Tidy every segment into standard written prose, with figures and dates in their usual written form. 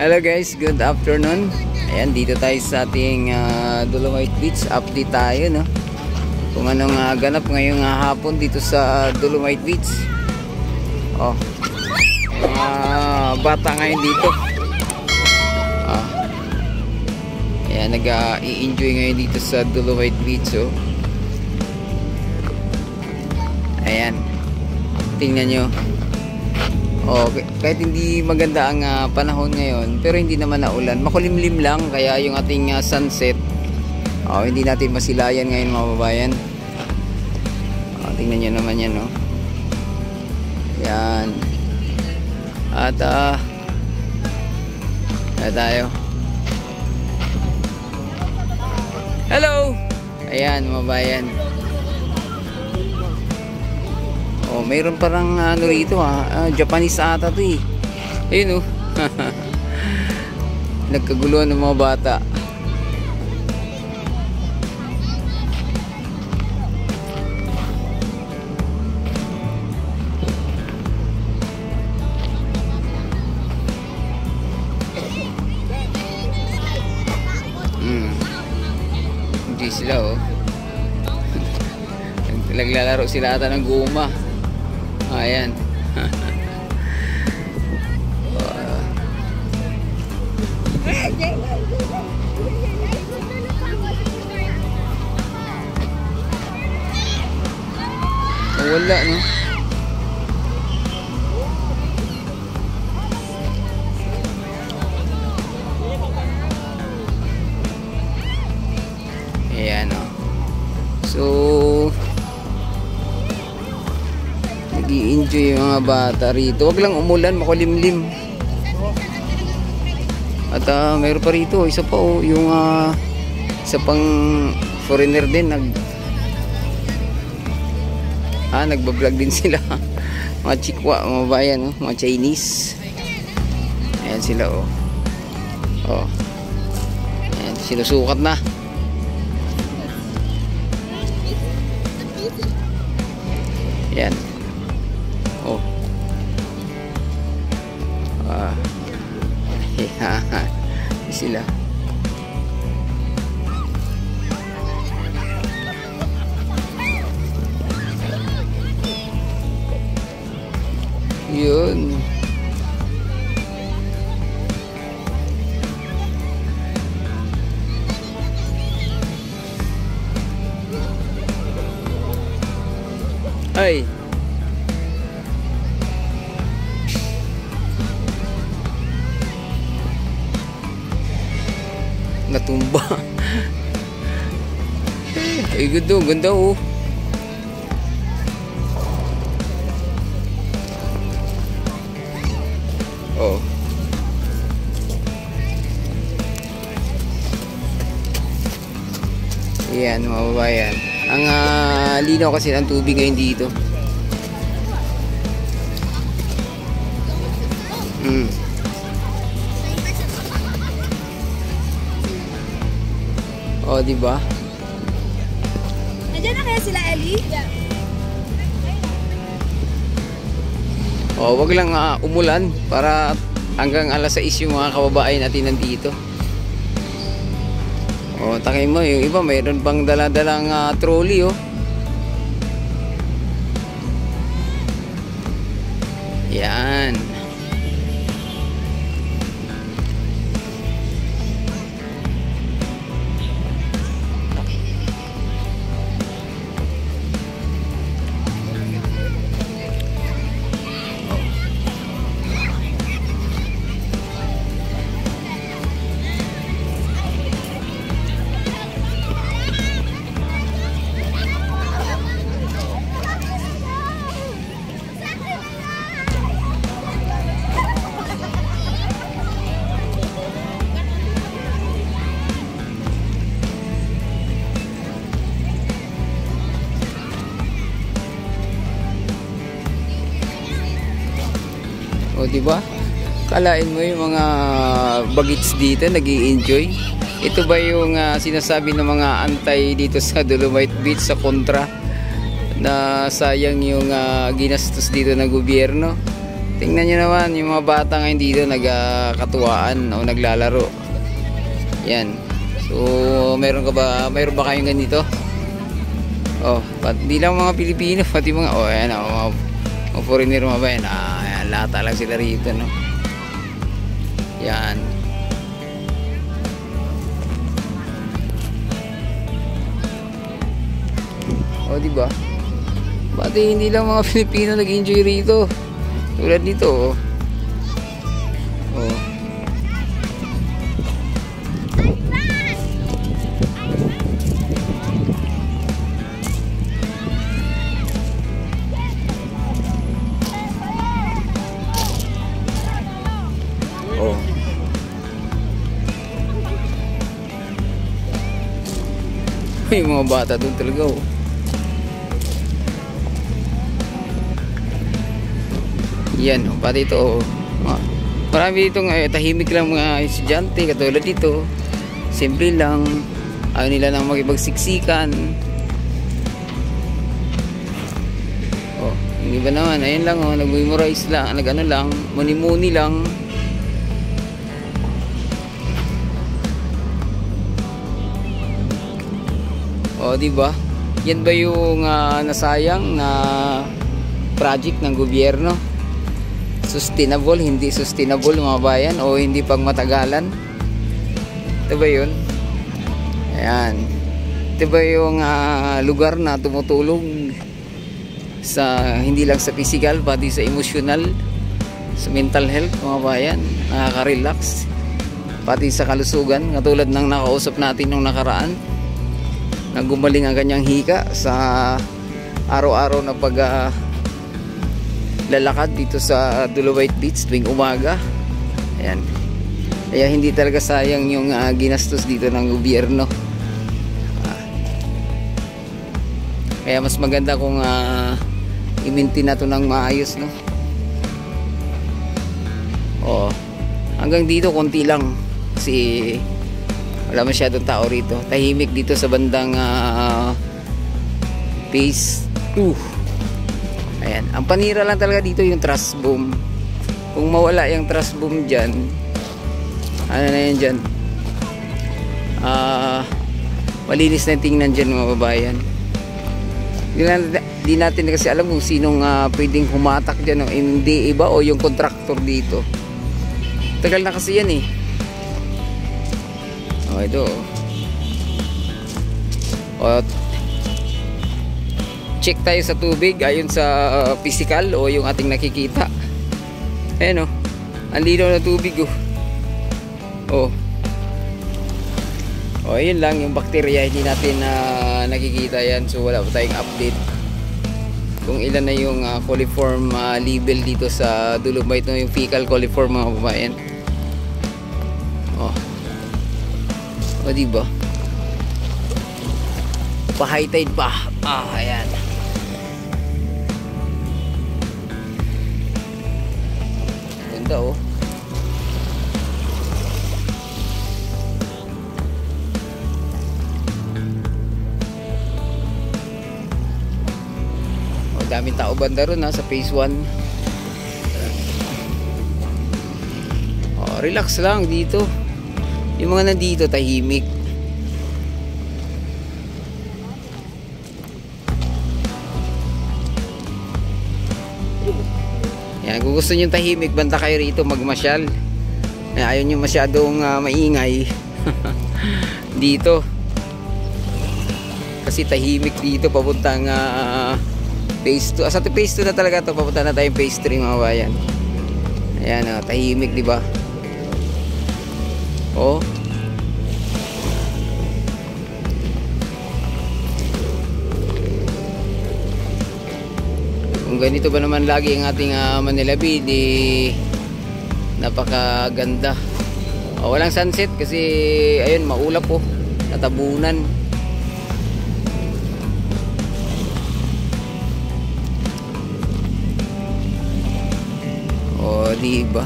Hello guys, good afternoon. Ayan, dito tayo sa ating Dolomite Beach. Update tayo, no? Kung anong ganap ngayong hapon dito sa Dolomite Beach. Oh, bata ngayon dito. Ayan, nag-i-enjoy ngayon dito sa Dolomite Beach. Oh. Ayan, tingnan nyo. Oh, kahit hindi maganda ang panahon ngayon, pero hindi naman naulan, makulimlim lang, kaya yung ating sunset, hindi natin masilayan ngayon, mga babayan. Tingnan nyo naman yan, no? Yan. At tayo. Hello! Ayan, mga babayan. Oh, mayroon parang ano rito Japanese ata to eh. Ayun oh. Nagkaguluhan ng mga bata. Hindi sila oh. Naglalaro sila ata ng guma. Ayan. Wala, no? Ayan, no? So nag-i-enjoy yung mga bata rito. Huwag lang umulan, makulimlim. At mayroon pa rito, isa pa oh, yung isa pang foreigner din nagbablog din sila. Mga chikwa, mga bayan, oh, mga Chinese. Ayan sila oh. Oh. Ayan, sinusukat na. Ayan. Oh. Sila. Yun. Ay. Natumba. Ay, ganda oh. Oh. Ayan, mga babayan. Ang linaw kasi ng tubig ngayon dito. Oh, di ba? Nandiyan na kaya sila, Ellie? Oh, wag lang umulan para hanggang alas 6 yung mga kababayan natin nandito. Oh, takay mo, yung iba mayroon pang dala-dalang trolley oh. Yan. O, diba? Kalain mo yung mga bagets dito, nag-i-enjoy. Ito ba yung sinasabi ng mga antay dito sa Dolomite Beach sa kontra na sayang yung ginastos dito ng gobyerno? Tingnan nyo naman yung mga bata ngayon dito nagkatuwaan o naglalaro. Yan. So, meron ba kayong ganito? Oh, di lang mga Pilipino, pati mga, oh, ayan, mga foreigner mga ba yan. Ayan, lata lang sila rito, no? Yan. Oh, diba? Pati hindi lang mga Pilipino nag-enjoy rito. Tulad nito, oh. Oh. Oh. Yung mga bata doon talaga, oh. Yan, oh, pati ito, oh. Marami ditong tahimik lang mga estudyante katulad dito. Simple lang, ayaw nila nang makipagsiksikan. Oh, hindi ba naman, ayun lang, oh, nag-memorize lang, nag-ano lang, muni-muni lang. Oh, di ba? Yan ba yung nasayang na project ng gobyerno? Sustainable, hindi sustainable mga bayan, o hindi pang matagalan? Ito ba yun? Ayan. Ito ba yung lugar na tumutulong sa hindi lang sa physical pati sa emotional, sa mental health mga bayan, nakaka-relax pati sa kalusugan, katulad ng nakausap natin nung nakaraan na gumaling ang kanyang hika sa araw-araw na lalakad dito sa Dolomite Beach tuwing umaga. Ayan. Kaya hindi talaga sayang yung ginastos dito ng gobyerno. Kaya mas maganda kung i-maintain na to ng maayos, no? Oo. Hanggang dito konti lang kasi wala masyadong tao rito. Tahimik dito sa bandang phase 2. Ayan, ang panira lang talaga dito yung trash boom. Kung mawala yung trash boom dyan, ano na yan dyan, malinis na tingnan dyan mga babayan. Di natin kasi alam kung sinong pwedeng humatak dyan, no? Hindi iba o yung contractor dito. Tagal na kasi yan, eh. Oh, ito, oh, check tayo sa tubig ayon sa physical o yung ating nakikita. Ayan, oh, ang linaw na tubig, oh. Oh, oh, yun lang yung bakterya, hindi natin nakikita yan, so wala pa tayong update kung ilan na yung coliform level dito sa Dolomite, no? Yung fecal coliform mga babayan. Oh, o diba, pa high tide pa. Ayan. Ganda, oh. Oh, daming tao banda ron sa phase 1. Oh, relax lang dito. Yung mga nandito tahimik. Yan, kung gusto nyo tahimik, banta kayo rito magmasyal. Ayaw nyo masyadong maingay dito kasi tahimik dito papuntang phase 2. Sa phase 2 na talaga to, papunta na tayong phase 3 mga bayan. Ayan, tahimik, diba? Oh, kung ganito ba naman lagi ang ating Manila Bay, di napakaganda. Oh, walang sunset kasi ayun, maulap, po, natabunan. Oh, di ba?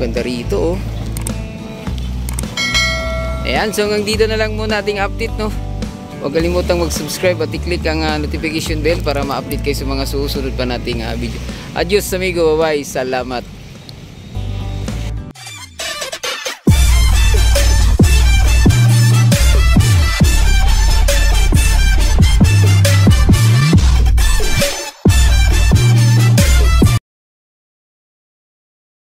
Ganda rito, oh. Ayan, so hanggang dito na lang muna ating update, no. Huwag kalimutang mag-subscribe at i-click ang notification bell para ma-update kayo sa mga susunod pa nating video. Adios amigo, bye-bye, salamat.